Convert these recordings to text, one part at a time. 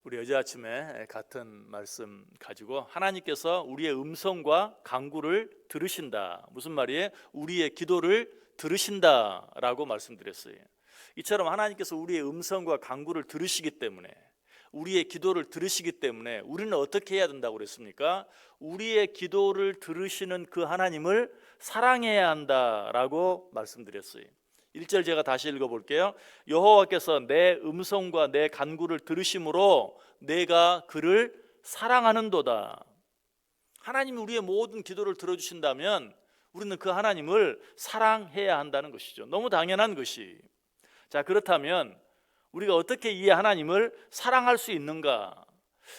우리 어제 아침에 같은 말씀 가지고 하나님께서 우리의 음성과 간구를 들으신다. 무슨 말이에요? 우리의 기도를 들으신다라고 말씀드렸어요. 이처럼 하나님께서 우리의 음성과 간구를 들으시기 때문에, 우리의 기도를 들으시기 때문에 우리는 어떻게 해야 된다고 그랬습니까? 우리의 기도를 들으시는 그 하나님을 사랑해야 한다라고 말씀드렸어요. 1절 제가 다시 읽어볼게요. 여호와께서 내 음성과 내 간구를 들으심으로 내가 그를 사랑하는도다. 하나님이 우리의 모든 기도를 들어주신다면 우리는 그 하나님을 사랑해야 한다는 것이죠. 너무 당연한 것이. 자, 그렇다면 우리가 어떻게 이 하나님을 사랑할 수 있는가?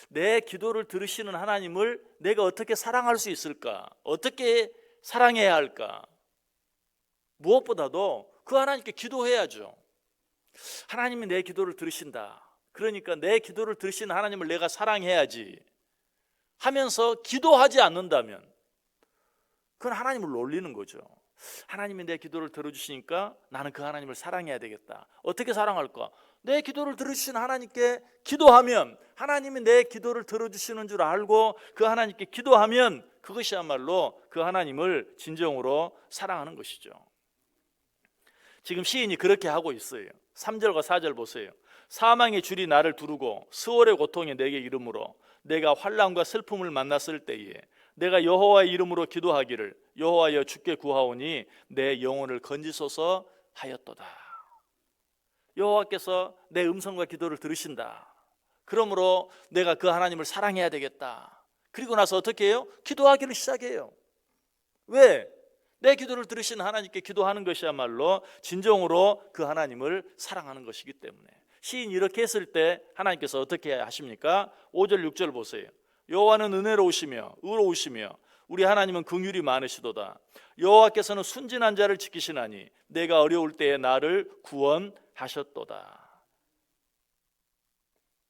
내 기도를 들으시는 하나님을 내가 어떻게 사랑할 수 있을까? 어떻게 사랑해야 할까? 무엇보다도 그 하나님께 기도해야죠. 하나님이 내 기도를 들으신다. 그러니까 내 기도를 들으시는 하나님을 내가 사랑해야지 하면서 기도하지 않는다면 그건 하나님을 놀리는 거죠. 하나님이 내 기도를 들어주시니까 나는 그 하나님을 사랑해야 되겠다. 어떻게 사랑할까? 내 기도를 들어주신 하나님께 기도하면, 하나님이 내 기도를 들어주시는 줄 알고 그 하나님께 기도하면 그것이야말로 그 하나님을 진정으로 사랑하는 것이죠. 지금 시인이 그렇게 하고 있어요. 3절과 4절 보세요. 사망의 줄이 나를 두르고 수월의 고통이 내게 이르므로 내가 환난과 슬픔을 만났을 때에 내가 여호와의 이름으로 기도하기를 여호와여 주께 구하오니 내 영혼을 건지소서 하였도다. 여호와께서 내 음성과 기도를 들으신다. 그러므로 내가 그 하나님을 사랑해야 되겠다. 그리고 나서 어떻게 해요? 기도하기를 시작해요. 왜? 내 기도를 들으신 하나님께 기도하는 것이야말로 진정으로 그 하나님을 사랑하는 것이기 때문에. 시인이 이렇게 했을 때 하나님께서 어떻게 하십니까? 5절 6절 보세요. 여호와는 은혜로우시며 의로우시며 우리 하나님은 긍휼이 많으시도다. 여호와께서는 순진한 자를 지키시나니 내가 어려울 때에 나를 구원하셨도다.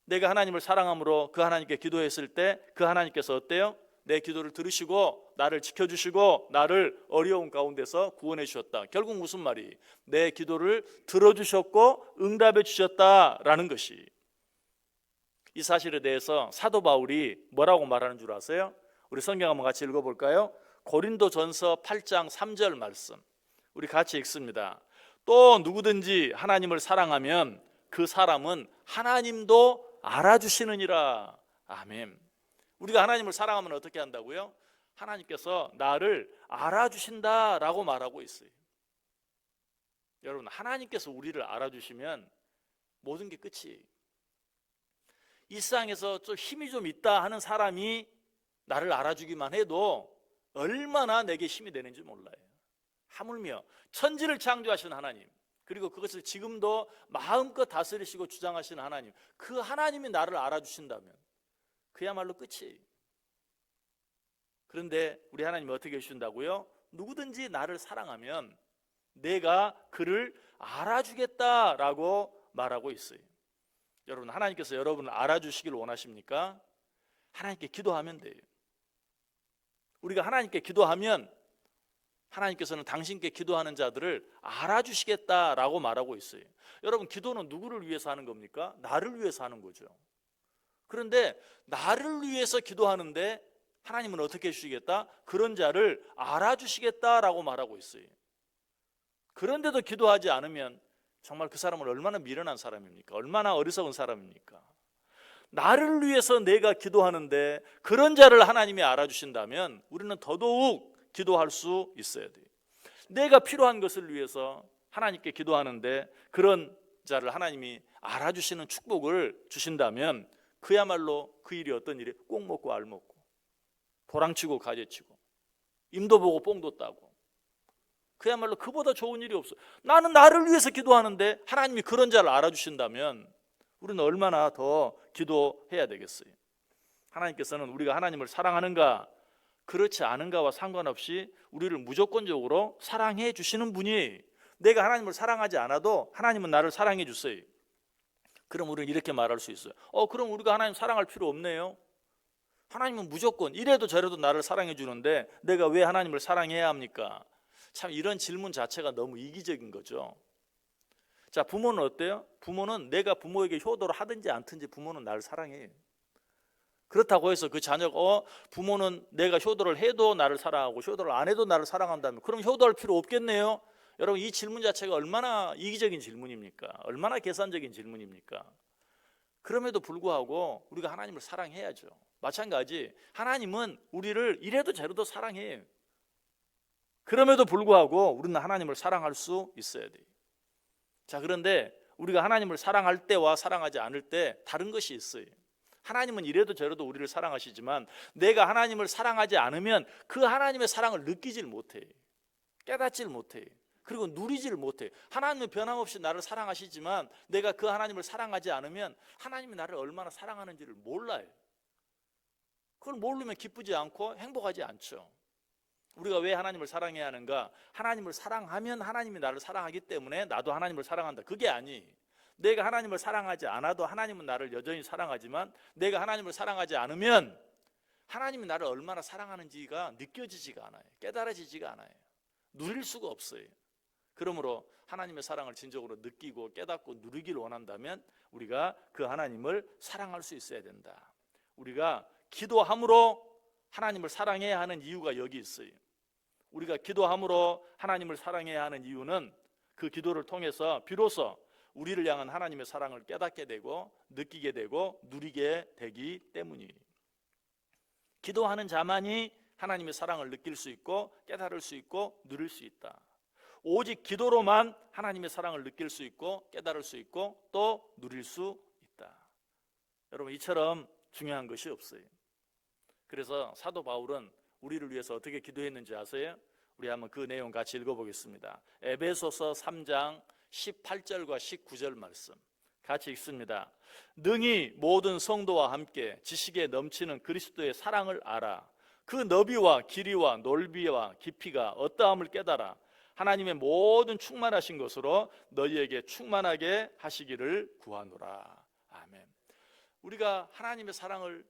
내가 하나님을 사랑함으로 그 하나님께 기도했을 때 그 하나님께서 어때요? 내 기도를 들으시고 나를 지켜주시고 나를 어려운 가운데서 구원해 주셨다. 결국 무슨 말이? 내 기도를 들어주셨고 응답해 주셨다라는 것이. 이 사실에 대해서 사도 바울이 뭐라고 말하는 줄 아세요? 우리 성경 한번 같이 읽어볼까요? 고린도전서 8장 3절 말씀 우리 같이 읽습니다. 또 누구든지 하나님을 사랑하면 그 사람은 하나님도 알아주시느니라. 아멘. 우리가 하나님을 사랑하면 어떻게 한다고요? 하나님께서 나를 알아주신다라고 말하고 있어요. 여러분, 하나님께서 우리를 알아주시면 모든 게 끝이에요. 이 세상에서 좀 힘이 좀 있다 하는 사람이 나를 알아주기만 해도 얼마나 내게 힘이 되는지 몰라요. 하물며 천지를 창조하신 하나님, 그리고 그것을 지금도 마음껏 다스리시고 주장하시는 하나님, 그 하나님이 나를 알아주신다면 그야말로 끝이에요. 그런데 우리 하나님이 어떻게 해주신다고요? 누구든지 나를 사랑하면 내가 그를 알아주겠다라고 말하고 있어요. 여러분, 하나님께서 여러분을 알아주시길 원하십니까? 하나님께 기도하면 돼요. 우리가 하나님께 기도하면 하나님께서는 당신께 기도하는 자들을 알아주시겠다라고 말하고 있어요. 여러분, 기도는 누구를 위해서 하는 겁니까? 나를 위해서 하는 거죠. 그런데 나를 위해서 기도하는데 하나님은 어떻게 해주시겠다? 그런 자를 알아주시겠다라고 말하고 있어요. 그런데도 기도하지 않으면 정말 그 사람은 얼마나 미련한 사람입니까? 얼마나 어리석은 사람입니까? 나를 위해서 내가 기도하는데 그런 자를 하나님이 알아주신다면 우리는 더더욱 기도할 수 있어야 돼요. 내가 필요한 것을 위해서 하나님께 기도하는데 그런 자를 하나님이 알아주시는 축복을 주신다면 그야말로 그 일이 어떤 일이? 꼭 먹고 알 먹고 도랑치고 가재치고 임도 보고 뽕도 따고 그야말로 그보다 좋은 일이 없어. 나는 나를 위해서 기도하는데 하나님이 그런 자를 알아주신다면 우리는 얼마나 더 기도해야 되겠어요. 하나님께서는 우리가 하나님을 사랑하는가 그렇지 않은가와 상관없이 우리를 무조건적으로 사랑해 주시는 분이, 내가 하나님을 사랑하지 않아도 하나님은 나를 사랑해 주세요. 그럼 우리는 이렇게 말할 수 있어요. 그럼 우리가 하나님 사랑할 필요 없네요. 하나님은 무조건 이래도 저래도 나를 사랑해 주는데 내가 왜 하나님을 사랑해야 합니까? 참 이런 질문 자체가 너무 이기적인 거죠. 자, 부모는 어때요? 부모는 내가 부모에게 효도를 하든지 않든지 부모는 나를 사랑해요. 그렇다고 해서 그 자녀가 부모는 내가 효도를 해도 나를 사랑하고 효도를 안 해도 나를 사랑한다면 그럼 효도할 필요 없겠네요. 여러분, 이 질문 자체가 얼마나 이기적인 질문입니까? 얼마나 계산적인 질문입니까? 그럼에도 불구하고 우리가 하나님을 사랑해야죠. 마찬가지 하나님은 우리를 이래도 저래도 사랑해요. 그럼에도 불구하고 우리는 하나님을 사랑할 수 있어야 돼요. 자, 그런데 우리가 하나님을 사랑할 때와 사랑하지 않을 때 다른 것이 있어요. 하나님은 이래도 저래도 우리를 사랑하시지만 내가 하나님을 사랑하지 않으면 그 하나님의 사랑을 느끼질 못해, 깨닫질 못해, 그리고 누리질 못해. 하나님은 변함없이 나를 사랑하시지만 내가 그 하나님을 사랑하지 않으면 하나님이 나를 얼마나 사랑하는지를 몰라요. 그걸 모르면 기쁘지 않고 행복하지 않죠. 우리가 왜 하나님을 사랑해야 하는가? 하나님을 사랑하면 하나님이 나를 사랑하기 때문에 나도 하나님을 사랑한다, 그게 아니. 내가 하나님을 사랑하지 않아도 하나님은 나를 여전히 사랑하지만 내가 하나님을 사랑하지 않으면 하나님이 나를 얼마나 사랑하는지가 느껴지지가 않아요. 깨달아지지가 않아요. 누릴 수가 없어요. 그러므로 하나님의 사랑을 진정으로 느끼고 깨닫고 누리기를 원한다면 우리가 그 하나님을 사랑할 수 있어야 된다. 우리가 기도함으로 하나님을 사랑해야 하는 이유가 여기 있어요. 우리가 기도함으로 하나님을 사랑해야 하는 이유는 그 기도를 통해서 비로소 우리를 향한 하나님의 사랑을 깨닫게 되고 느끼게 되고 누리게 되기 때문이에요. 기도하는 자만이 하나님의 사랑을 느낄 수 있고 깨달을 수 있고 누릴 수 있다. 오직 기도로만 하나님의 사랑을 느낄 수 있고 깨달을 수 있고 또 누릴 수 있다. 여러분, 이처럼 중요한 것이 없어요. 그래서 사도 바울은 우리를 위해서 어떻게 기도했는지 아세요? 우리 한번 그 내용 같이 읽어보겠습니다. 에베소서 3장 18절과 19절 말씀 같이 읽습니다. 능히 모든 성도와 함께 지식에 넘치는 그리스도의 사랑을 알아. 그 너비와 길이와 넓이와 깊이가 어떠함을 깨달아 하나님의 모든 충만하신 것으로 너희에게 충만하게 하시기를 구하노라. 아멘. 우리가 하나님의 사랑을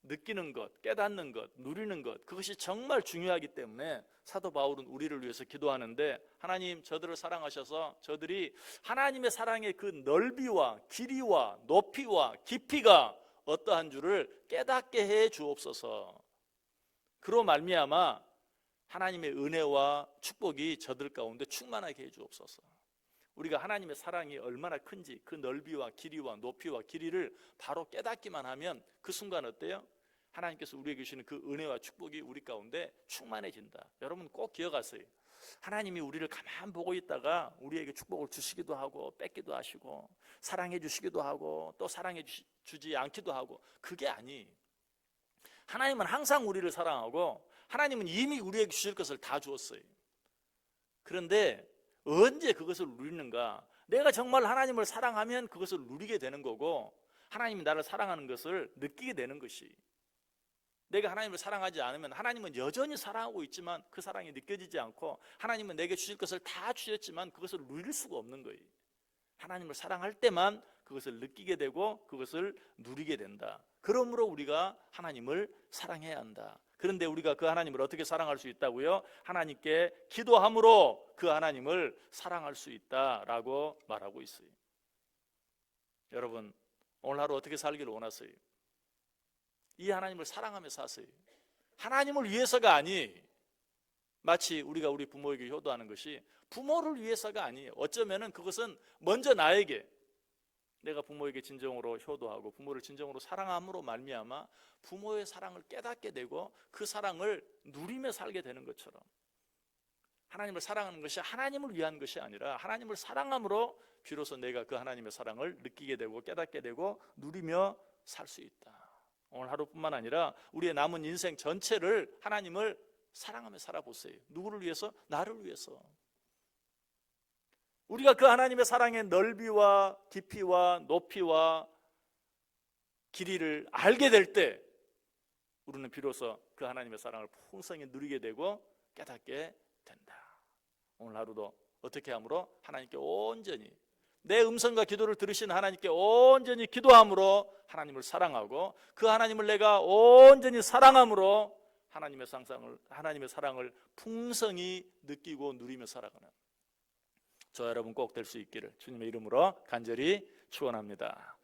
느끼는 것, 깨닫는 것, 누리는 것, 그것이 정말 중요하기 때문에 사도 바울은 우리를 위해서 기도하는데, 하나님 저들을 사랑하셔서 저들이 하나님의 사랑의 그 넓이와 길이와 높이와 깊이가 어떠한 줄을 깨닫게 해 주옵소서. 그로 말미암아 하나님의 은혜와 축복이 저들 가운데 충만하게 해 주옵소서. 우리가 하나님의 사랑이 얼마나 큰지 그 넓이와 길이와 높이와 길이를 바로 깨닫기만 하면 그 순간 어때요? 하나님께서 우리에게 주시는 그 은혜와 축복이 우리 가운데 충만해진다. 여러분 꼭 기억하세요. 하나님이 우리를 가만 보고 있다가 우리에게 축복을 주시기도 하고 뺏기도 하시고 사랑해 주시기도 하고 또 사랑해 주지 않기도 하고, 그게 아니. 하나님은 항상 우리를 사랑하고 하나님은 이미 우리에게 주실 것을 다 주었어요. 그런데 언제 그것을 누리는가? 내가 정말 하나님을 사랑하면 그것을 누리게 되는 거고, 하나님이 나를 사랑하는 것을 느끼게 되는 것이. 내가 하나님을 사랑하지 않으면 하나님은 여전히 사랑하고 있지만 그 사랑이 느껴지지 않고, 하나님은 내게 주실 것을 다 주셨지만 그것을 누릴 수가 없는 거예요. 하나님을 사랑할 때만 그것을 느끼게 되고 그것을 누리게 된다. 그러므로 우리가 하나님을 사랑해야 한다. 그런데 우리가 그 하나님을 어떻게 사랑할 수 있다고요? 하나님께 기도함으로 그 하나님을 사랑할 수 있다라고 말하고 있어요. 여러분, 오늘 하루 어떻게 살기를 원하세요? 이 하나님을 사랑하며 사세요. 하나님을 위해서가 아니, 마치 우리가 우리 부모에게 효도하는 것이 부모를 위해서가 아니에요. 어쩌면은 그것은 먼저 나에게, 내가 부모에게 진정으로 효도하고 부모를 진정으로 사랑함으로 말미암아 부모의 사랑을 깨닫게 되고 그 사랑을 누리며 살게 되는 것처럼, 하나님을 사랑하는 것이 하나님을 위한 것이 아니라 하나님을 사랑함으로 비로소 내가 그 하나님의 사랑을 느끼게 되고 깨닫게 되고 누리며 살 수 있다. 오늘 하루뿐만 아니라 우리의 남은 인생 전체를 하나님을 사랑하며 살아보세요. 누구를 위해서? 나를 위해서. 우리가 그 하나님의 사랑의 넓이와 깊이와 높이와 길이를 알게 될 때 우리는 비로소 그 하나님의 사랑을 풍성히 누리게 되고 깨닫게 된다. 오늘 하루도 어떻게 함으로? 하나님께 온전히, 내 음성과 기도를 들으신 하나님께 온전히 기도함으로 하나님을 사랑하고 그 하나님을 내가 온전히 사랑함으로 하나님의 사랑을 풍성히 느끼고 누리며 살아가는, 저와 여러분 꼭 될 수 있기를 주님의 이름으로 간절히 축원합니다.